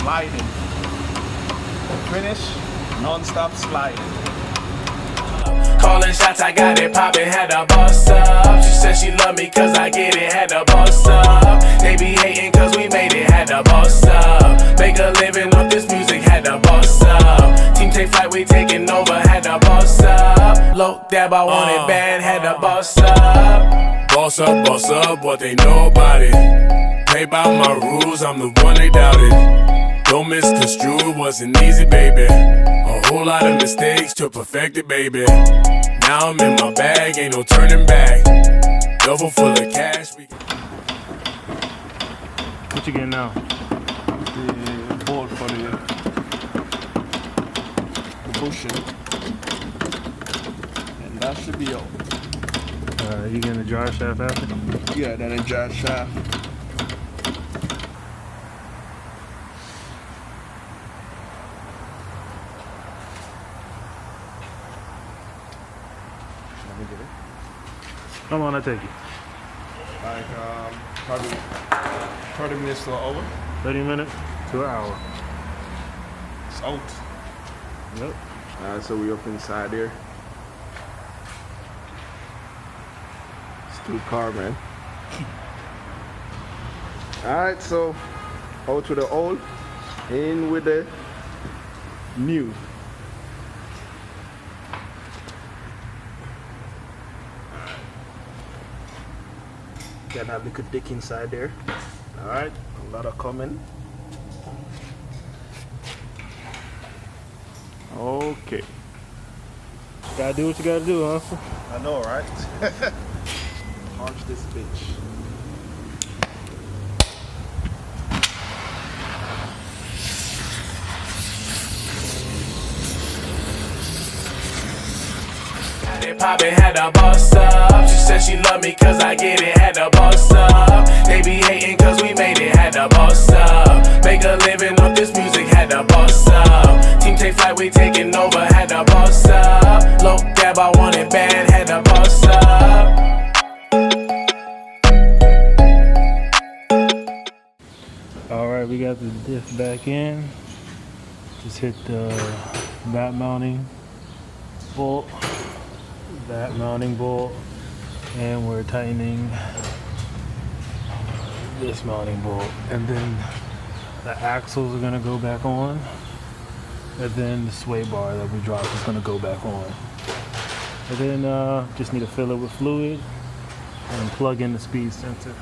sliding. Finish, non-stop sliding. Calling shots, I got it poppin', had to boss up. She said she love me cause I get it, had to boss up. They be hating cause we made it, had to boss up. Make a living off this music, had to boss up. Team take flight, we taking over, had to boss up. Low dab, I want it bad, had to boss up. Boss up, what they know about it. Play by my rules, I'm the one they doubted. Don't misconstrue, wasn't easy, baby. A whole lot of mistakes to perfect it, baby. Now I'm in my bag, ain't no turning back. Duffel full of cash. What you getting now? The bolt for the bushing. And that should be all. You getting the jar shaft after? Yeah, then a jar shaft. Let me get it. How long I take you? Like probably 30 minutes to an hour. 30 minutes to an hour. It's out. Yep. Alright, so we up inside here. It's too car, man. Alright, so out with the old, in with the new. Got that liquid dick inside there. Alright, a lot of coming. Okay. Gotta do what you gotta do, huh? I know, right? Launch this bitch. Poppin', had to boss up. She said she love me cause I get it, had to boss up. They be hating cause we made it, had to boss up. Make a living off this music, had to boss up. Team take flight, we taking over, had to boss up. Low dab, I want it bad, had to boss up. Alright, we got the diff back in. Just hit the back mounting bolt. That mounting bolt, and we're tightening this mounting bolt, and then the axles are gonna go back on, and then the sway bar that we dropped is gonna go back on, and then just need to fill it with fluid and plug in the speed sensor.